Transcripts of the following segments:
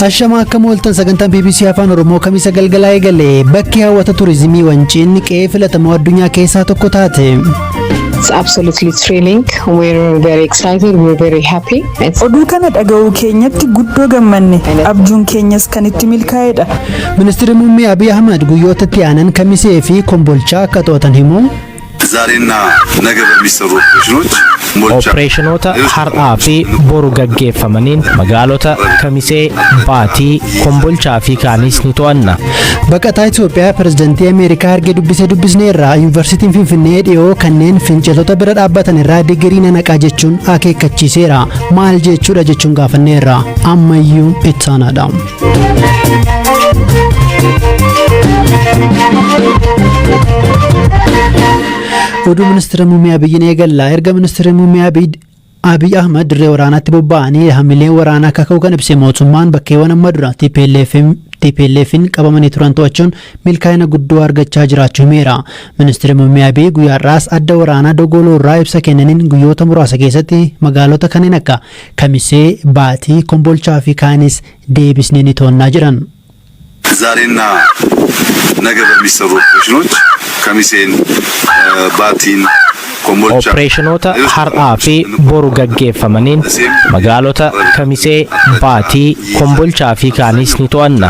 Ashama akka mooltan sagantaan BBC Afaan Oromoo kamisa galgalaa eegale bakki hawwata turizimii Wanciin qe'ee filatamoo addunyaa keessaa tokko taate. It's absolutely thrilling. We're very excited. We're very happy. Oduu kana dhaga'uu keenyatti guddoo gammanne abjuun keenyas kan itti milkaa'edha. Ministeerri Muummee Abiy Ahmed guyyoota itti aanan Kamisee fi Kombolchaa akka to'atan himu. ዛሬና ነገ በሚሰሩ ኦፕሬሽኖታ har'aa fi boru gaggeeffamaniin magaalota Kamisee, Baatii, Kombolchaa fi kaanis ni to'anna. Baqataa Itoophiyaa pirezidaantii Ameerikaa argee dubbisneerra yuunivarsiitiin Finfinnee dhiyoo kanneen finciltoota bira dhaabbatan irraa digirii nanaqaa jechuun akeekkachiiseera. Maal jechuudha jechuun gaafanneerra. Ammayyuu ittaanaadha. Oduu ministeera muummee Abiyyiin eegalla. Erga ministeera muummee Abiy Ahmed dirree waraanaatti bobba'anii hamileen waraanaa kaka'uu kan ibse mootummaan bakkeewwan amma dura TPLF'n qabamanii turan to'achuun milkaa'ina guddoo argachaa jiraachuu himeera. Ministeerri muummee Abiy guyyaarraas adda waraanaa Dogoloo irraa ibsa kennaniin guyyoota muraasa keessatti magaalota kanneen akka Kamisee, Baatii, Kombolchaa fi kaanis deebisnee ni to'annaa jiran. ዛሬና ነገ በሚሰሩ ኦፕሬሽኖች ከሚሴን ባቲን ኦፕሬሽኖታ har'aa fi boru gaggeeffamaniin magaalota Kamisee, Baatii, Kombolchaa fi kaanis ni to'anna.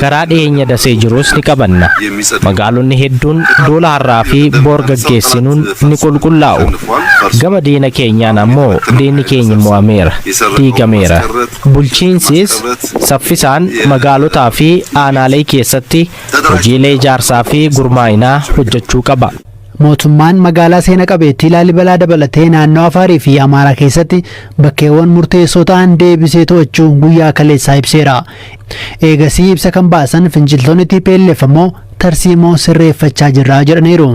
Karaa dhiyeenya dasee jirus ni qabanna. Magaalonni hedduun duula har'aa fi bor gaggeessinuun ni qulqullaa'u. Gama diina keenyaan ammoo diinni keenya mo'ameera, diigameera. Bulchiinsis saffisaan magaalotaa fi aanaalee keessatti hojiilee ijaarsaa fi gurmaa'inaa hojjechuu qaba. Mootummaan magaalaa seena qabeettii Laalibalaa dabalatee naannoo Afaarii fi Amaaraa keessatti bakkeewwan murteessoo ta'an deebisee to'achuu guyyaa kaleessaa ibseera. Eegasii ibsa kan baasan finciltoonni TPLF ammoo tarsiimoo sirreeffachaa jirra jedhaniiru.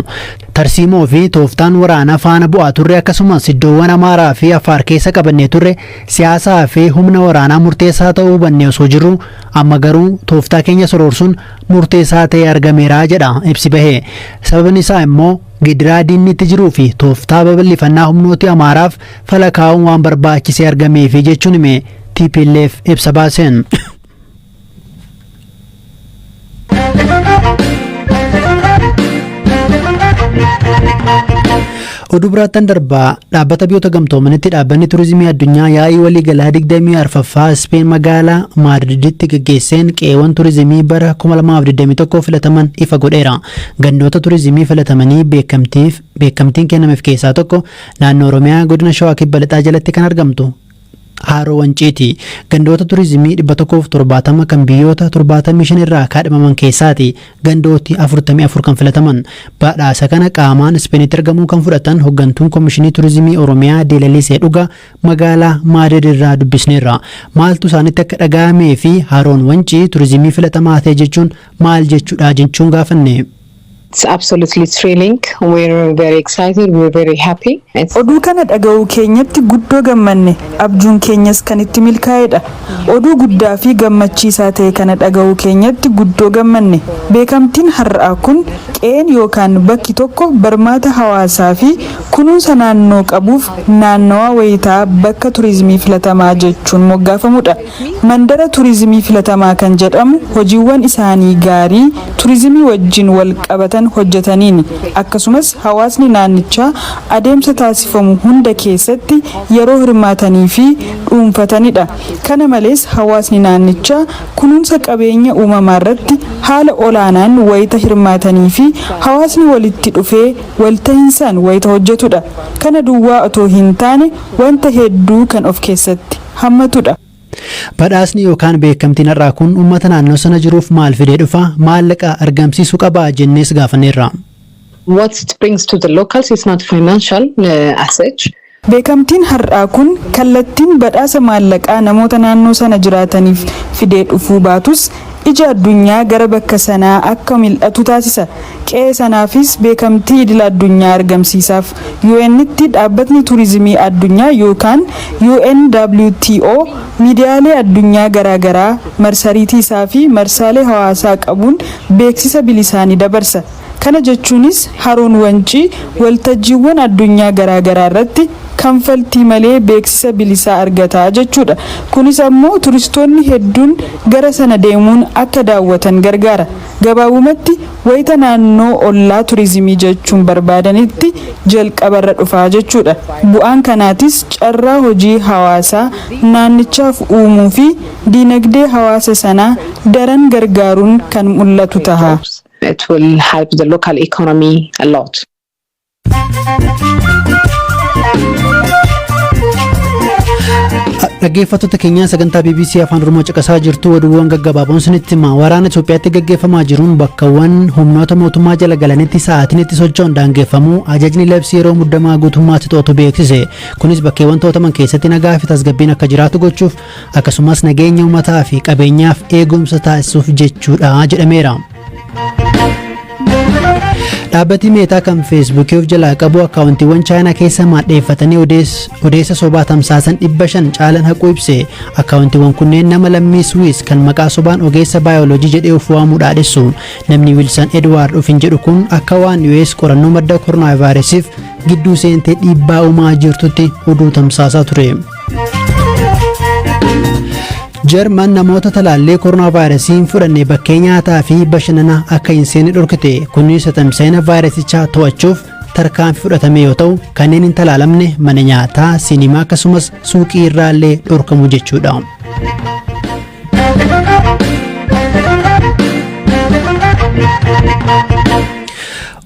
Tarsiimoo fi tooftaan waraanaa faana bu'aa turre akkasumas iddoowwan Amaaraa fi Afaar keessa qabannee turre siyaasaa fi humna waraanaa murteessaa ta'uu hubannee osoo jirru amma garuu tooftaa keenya soroorsuun murteessaa ta'ee argameera jedha ibsi bahe. Sababni isaa immoo gidiraa diinni itti jiruu fi tooftaa babal'ifannaa humnooti Amaaraaf falakaa'uun waan barbaachisee argameef jechuun hime TPLF ibsa baaseen. Oduu biraattan darbaa dhaabbata biyyoota gamtoomanitti dhaabbanni turizimii addunyaa yaa'ii waliigalaa 24ffaa Speen magaalaa Maadriditti gaggeesseen qe'eewwan turizimii bara 2021 filataman ifa godheera. Gandoota turizimii filatamanii beekamtiin kennameef keessaa tokko naannoo Oromiyaa godina Shawaa Kibba Lixaa jalatti kan argamtu Haroo Wanciiti. Gandoota turizimii 170 kan biyyoota 75 irraa kaadhimaman keessaati gandooti 44 kan filataman. Badhaasa kana qaamaan Ispeenitti argamuu kan fudhatan hoggantuun Komishinii Turizimii Oromiyaa Deelalisee Dhugaa magaalaa Maadrid irraa dubbisneerra. Maaltu isaanitti akka dhaga'amee fi Haroon Wancii turizimii filatamaa ta'e jechuun maal jechuudha jechuun gaafanne. It's absolutely thrilling. We're very excited. We're very happy. Oduu kana dhaga'uu keenyatti guddoo gammanne abjuun keenyas kan itti milkaa'edha. Oduu guddaa fi gammachiisaa ta'e kana dhaga'uu keenyatti guddoo gammanne. Beekamtiin har'aa kun qe'een yookaan bakki tokko barmaata hawaasaa fi kunuunsa naannoo qabuuf naannawaa wayitaa bakka turizimii filatamaa jechuun moggaafamudha. Mandara turizimii filatamaa kan jedhamu hojiiwwan isaanii gaarii turizimii wajjin wal qabatan hojjetaniini. Akkasumas hawaasni naannichaa adeemsa taasifamu hunda keessatti yeroo hirmaatanii fi dhuunfatanidha. Kana malees hawaasni naannichaa kunuunsa qabeenya uumamaa irratti haala olaanaan wayita hirmaatanii fi hawaasni walitti dhufee walta'iinsaan wayita hojjetudha. Kana duwwaa otoo hin taane wanta hedduu kan of keessatti hammatudha. Badhaasni yookaan beekamtiin har'aa kun uummata naannoo sana jiruuf maal fidee dhufa? Maallaqa argamsiisuu qaba jennees gaafanneerra. What it brings to the locals is not financial as such. Beekamtiin har'aa kun kallattiin badhaasa maallaqaa namoota naannoo sana jiraataniif fidee dhufuu baatus ija addunyaa gara bakka sanaa akka mil'atu taasisa. Qe'ee sanaafis beekamtii idil addunyaa argamsiisaaf UN'tti dhaabbatni turizimii addunyaa yookaan UNWTO miidiyaalee addunyaa garaagaraa marsariitii isaa fi marsaalee hawaasaa qabuun beeksisa bilisaanii dabarsa. Kana jechuunis Haroon Wancii waltajjiiwwan addunyaa garaagaraa irratti kanfaltii malee beeksisa bilisaa argataa jechuudha. Kunis ammoo turistoonni hedduun gara sana deemuun akka daawwatan gargaara. Gabaabumatti wayita naannoo ollaa turizimii jechuun barbaadanitti jalqabarra dhufaa jechuudha. Bu'aan kanaatis carraa hojii hawaasaa naannichaaf uumuu fi diinagdee hawaasa sanaa daran gargaaruun kan mul'atu taha. It will help the local economy a lot. Dhaggeeffattoota keenya sagantaa BBC Afaan Oromoo caqasaa jirtu oduuwwan gaggabaaboon sinitti hima. Waraana Itoophiyaatti gaggeeffamaa jiruun bakkawwan humnoota mootummaa jala galanitti sa'aatiin itti socho'uun daangeffamuu ajajni labsii yeroo muddamaa guutummaatti to'atu beeksise. Kunis bakkeewwan to'ataman keessatti nagaa fi tasgabbiin akka jiraatu gochuuf akkasumas nageenya uummataa fi qabeenyaaf eegumsa taasisuuf jechuudha jedhameera. Dhaabbati Meetaa kan Facebook of jalaa qabu akkaawuntiiwwan Chaayinaa keessa maddeeffatanii odeessa sobaa tamsaasan 500 caalan haquu ibse. Akkaawuntiiwwan kunneen nama lammii Swiss kan maqaa sobaan ogeessa baayoloojii jedhee of waamuu dhaadessu. Namni Wilson Edward Ufin jedhu kun akka waan US qorannoo madda koronaa vaayirasiif gidduu seentee dhiibbaa uumaa jirtutti oduu tamsaasaa ture. Jarman namoota talaallee koronaa vaayirasiin fudhanne bakkee nyaataa fi bashannanaa akka hin seenne dhorkite. Kunis tamsaa'ina vaayirasichaa to'achuuf tarkaanfii fudhatame yoo ta'u kanneen hin talaalamne mana nyaataa, sinimaa akkasumas suuqii irraallee dhorkamu jechuudha.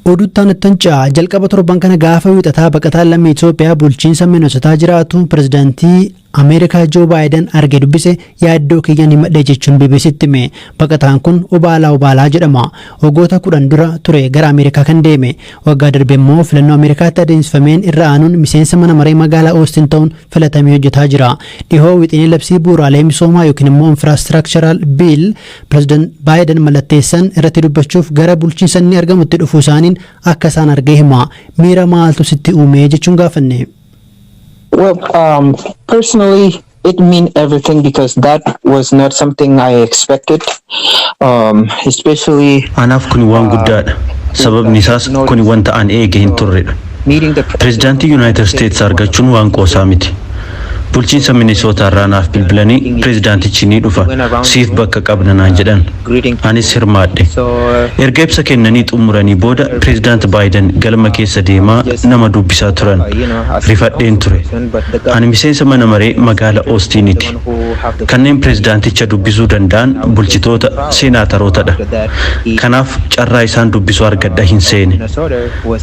Oduuttaan Tancaa jalqaba torban kana gaafa wiixataa baqataan lammii Itoophiyaa bulchiinsa Minnesotaa jiraatu pirezidaantii Ameerikaa Joo Baayiden arge dubbise yaaddoo kiyyan himadhe jechuun BBC'tti hime. Baqataan kun Obaalaa jedhama. Waggoota 10 dura ture gara Ameerikaa kan deeme. Waggaa darbe immoo filannoo Ameerikaatti adeemsifameen irra aanuun miseensa mana maree magaalaa Austin ta'uun filatamee hojjetaa jira. Dhihoo wixinee labsii bu'uuraalee misoomaa yookiin immoo infraastiraakcharal biil pirezidaant Baayiden mallatteessan irratti dubbachuuf gara bulchiinsa inni argamutti dhufuu isaaniin akka isaan argee hima. Miira maaltu sitti uume jechuun gaafanne. Well, personally, it meant everything because that was not something I expected, especially. Anaaf kun waan guddaadha. Sababni isaas kun wanta an eege hin turredha. Pirezidaantii United States argachuun waan qoosaa miti. Bulchiinsa Minnesota irraa naaf bilbilanii pirezidaantichi ni dhufa siif bakka qabna naan jedhan. Anis hirmaadhe. Erga ibsa kennanii xumuranii booda pirezidaant Baayiden galma keessa deemaa nama dubbisaa turan. Rifadheen ture. Ani miseensa mana maree magaalaa Austiniti. Kanneen pirezidaanticha dubbisuu danda'an bulchitoota seenaatarootadha. Kanaaf carraa isaan dubbisuu argadha hin seene.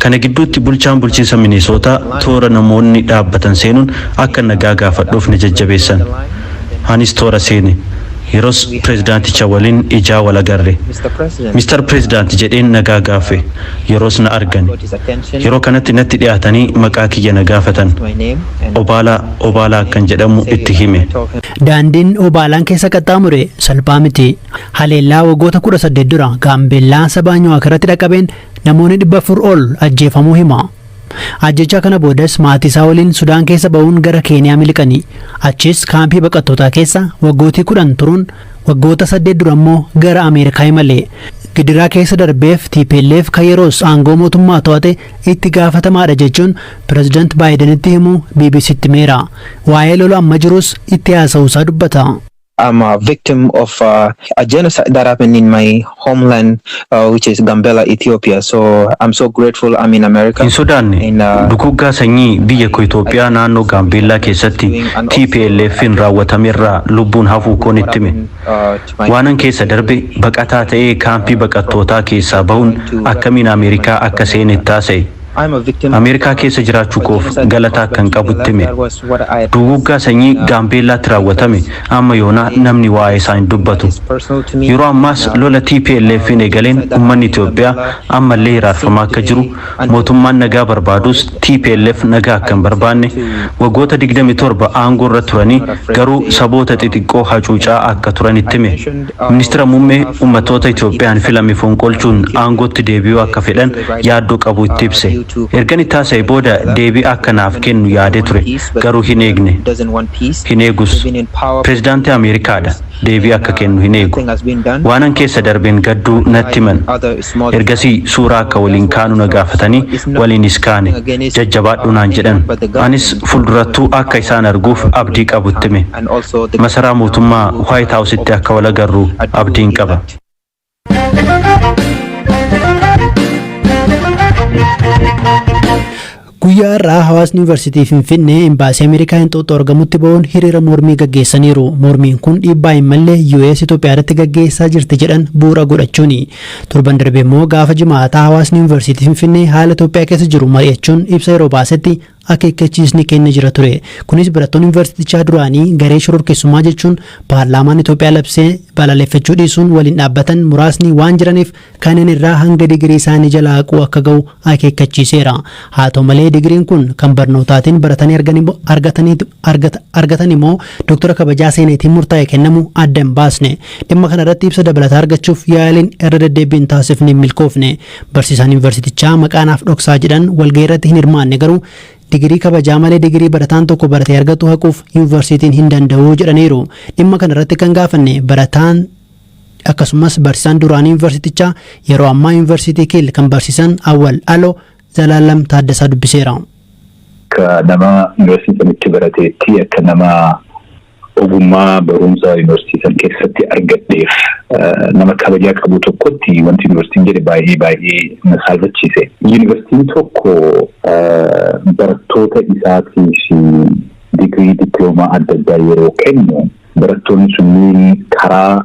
Kana gidduutti bulchaan bulchiinsa Minnesota toora namoonni dhaabbatan seenuun akka nagaa gaafadhuuf ni jajjabeessan. Anis toora seene. Yeroos pirezidaanticha waliin ijaa wal agarre. Mr. President jedheen nagaa gaafe. Yeroos na argan. Yeroo kanatti natti dhiyaatanii maqaa kiyya na gaafatan. Obaalaa kan jedhamu itti hime. Daandiin Obaalaan keessa qaxxaamure salphaa miti. Haleellaa waggoota 18 dura Gaambeellaa Sabaanyoo irratti dhaqabeen namoonni 400 ol ajjeefamuu hima. Ajjechaa kana boodas maatii isaa waliin Sudaan keessa ba'uun gara Keeniyaa miliqanii. Achis kaampii baqattootaa keessa waggootii 10 turuun waggoota 8 dura immoo gara Ameerikaa imale. Gidiraa keessa darbeef TPLF kan yeroos aangoo mootummaa to'ate itti gaafatamaadha jechuun pirezidaant Baayidenitti himu BBC'tti himeera. Waa'ee lola amma jirus itti haasa'uusaa dubbata. I'm a victim of a genocide that happened in my homeland, which is Gambela, Ethiopia. So I'm so grateful I'm in America. In Sudan, dukuggaa sanyii biyya koo Itoophiyaa naannoo Gaambeellaa keessatti TPLF'n raawwatamerraa lubbuun hafuu koon itti hime. Waanan keessa darbe baqataa ta'ee kaampii baqattootaa keessaa bahuun akkamiin Ameerikaa akka seene taasise. Ameerikaa keessa jiraachuu koof galataa kan qabutti hime. Duguggaa sanyii Gaambeellaatti raawwatame amma yoonaa namni waa'ee isaa hin dubbatu. Yeroo ammaas lola TPLF'n eegaleen uummanni Itoophiyaa ammallee hiraarfamaa akka jiru mootummaan nagaa barbaadus TPLF nagaa akka hin barbaanne waggoota 27 aangoo irra turanii garuu saboota xixiqqoo hacuucaa akka turanitti hime. Ministeera muummee uummattoota Itoophiyaan filame fonqolchuun aangootti deebi'uu akka fedhan yaaddoo qabu itti ibse. Ergan itti haasa'e booda deebii akkanaaf kennu yaadee ture garuu hin eegne hin eegus pirezidaantii Ameerikaadha deebii akka kennu hin eegu waanan keessa darbeen gadduu natti himan ergasii suuraa akka waliin kaanu na gaafatanii waliinis kaane jajjabaadhu naan jedhan anis fuldurattuu akka isaan arguuf abdii qabutti hime masaraa mootummaa White Houseitti akka wal agarru abdiin qaba. Guyyaa irraa hawaasni yuunivarsiitii Finfinnee imbaasii Ameerikaa Inxooxxoo argamutti ba'uun hiriira mormii gaggeessaniiru. Mormiin kun dhiibbaa hin malle US Itoophiyaatti gaggeessaa jirti jedhan bu'uura godhachuuni. Torban darbe immoo gaafa jimaataa hawaasni yuunivarsiitii Finfinnee haala Itoophiyaa keessa jiru mari'achuun ibsa yeroo baasetti akeekkachiisni kennee jira ture. Kunis barattoonni yuunivarsiitichaa duraanii garee shororkeessummaa jechuun paarlaamaan Itoophiyaa labsee balaaleffachuu dhiisuun waliin dhaabbatan muraasni waan jiraniif kanneen irraa hanga digirii isaanii jalaa haquu akka ga'u akeekkachiiseera. Haa ta'u malee digiriin kun kan barnootaatiin baratanii argatan immoo doktora kabajaa seeneetiin murtaa'e kennamu adda hin baasne. Dhimma kana irratti ibsa dabalataa argachuuf yaaliin irra deddeebiin taasifne hin milkoofne. Barsiisaan yuunivarsiitichaa maqaanaaf dhoksaa jedhan walgahii irratti hin hirmaanne garuu digirii kabajaa malee digirii barataan tokko baratee argatu haquuf yuunivarsiitiin hin danda'u jedhaniiru. Dhimma kana irratti kan gaafanne barataan akkasumas barsiisaan duraanii yuunivarsiitichaa yeroo ammaa yuunivarsiitii Kiil kan barsiisan Awwal Aloo Zalaalam Taaddasaa dubbiseera. Akka nama yuunivarsiitii barateetti akka nama ogummaa barumsa yuunivarsiitii keessatti argadheef nama kabajaa qabu tokkotti wanti yuunivarsiitiin jedhe baay'ee na saalfachiise. Yuunivarsiitiin tokko barattoota isaatiif digirii dippiloomaa adda addaa yeroo kennu barattoonni sunniin karaa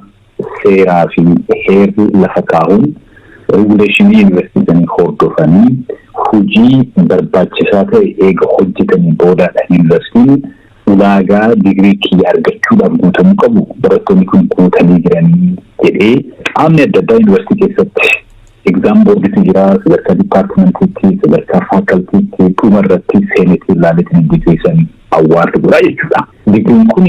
seeraa fi heerri lafa kaa'uun reguleeshinii yuunivarsiitii hordofanii hojii barbaachisaa ta'e eega hojjetanii boodaadha yuunivarsiitiin ulaagaa digirii kiyya argachuudhaaf guutamuu qabu barattoonni kun guutanii jiranii jedhee qaamni adda addaa yuunivarsiitii keessatti exam boordiitu jira sadarkaa dipaartimentiitti sadarkaa faakaltiitti dhuma irratti seenetii ilaaleetiin digirii isaanii awwaarra godhaa jechuudha. Digiriin kun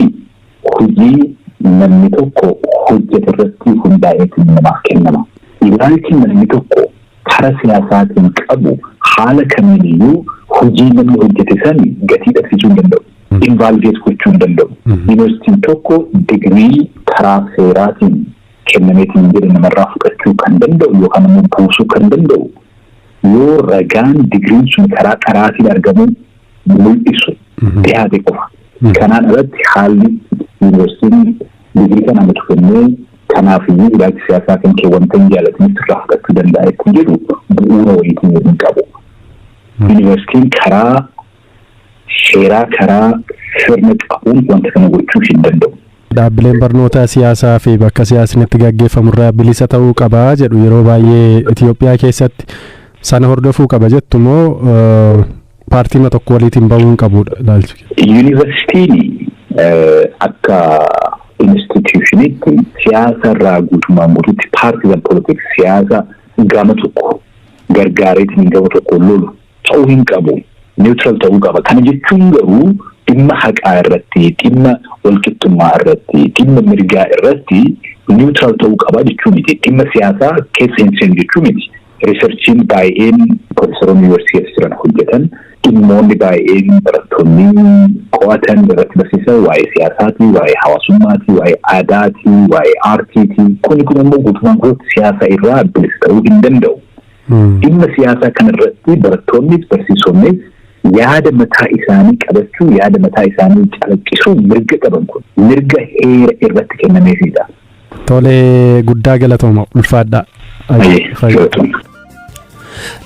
hojii namni tokko hojjete irratti hundaa'eetiin namaaf kennama. Ilaalchi namni tokko karaa siyaasaatiin qabu haala kamiiniyyuu hojii namni hojjete sani gatii dhabsiisuu hin danda'u. Invalidate gochuu hin danda'u. Yuunivarsiitiin tokko digirii karaa seeraatiin kennameetiin jedhe namarraa fudhachuu kan danda'u yookaan immoo buusuu kan danda'u yoo ragaan digiriin sun karaa qaraatiin argamu mul'isu dhiyaate qofa. Kanaan alatti haalli yuunivarsiitiin digirii kana nuti kennee kanaafiyyuu ilaalchi siyaasaa kan keewwanta hin jaalatanis irraa fudhachuu danda'a ittiin jedhu bu'uura wayiitiin hin qabu. Yuunivarsiitiin karaa seeraa karaa sirna qabuun wanta kana gochuu hin danda'u. Dhaabbileen barnoota siyaasaa fi bakka siyaasni itti gaggeeffamu irraa bilisa ta'uu qaba jedhu yeroo baay'ee Itoophiyaa keessatti sana hordofuu qaba jettu moo paartii tokko waliitiin ba'uun qabudha ilaalchi. Yuunivarsiitiin akka instituutionitti siyaasa irraa guutumaan guutuutti paartiiwwan politiks siyaasa gama tokko gargaareetiin gama tokko lolu ta'uu hin qabu. Neutral ta'uu qaba. Kana jechuun garuu dhimma haqaa irratti, dhimma walqixxummaa irratti, dhimma mirgaa irratti neutral ta'uu qaba jechuun miti. Dhimma siyaasaa keessa hin seenu jechuun miti. Riisarchiin baay'een profeesoroonni yuunivarsiitii jiran hojjetan dhimmoonni baay'een barattoonni qo'atan irratti barsiisan waa'ee siyaasaati, waa'ee hawaasummaati, waa'ee aadaati, waa'ee aartiiti. Kun immoo guutumaan guutuutti siyaasa irraa bilisa ta'uu hin danda'u. Dhimma siyaasaa kanarratti barattoonnis barsiisonnis yaada mataa isaanii qabachuu yaada mataa isaanii calaqqisuu mirga qaban kun mirga heera irratti kennameefidha. Tolee guddaa galatooma ulfaadhaa.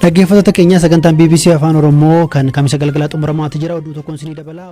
Dhaggeeffattoota keenya sagantaan BBC Afaan Oromoo kan kamisa galgalaa xumuramaatti jira oduu tokkoon isinii dabala.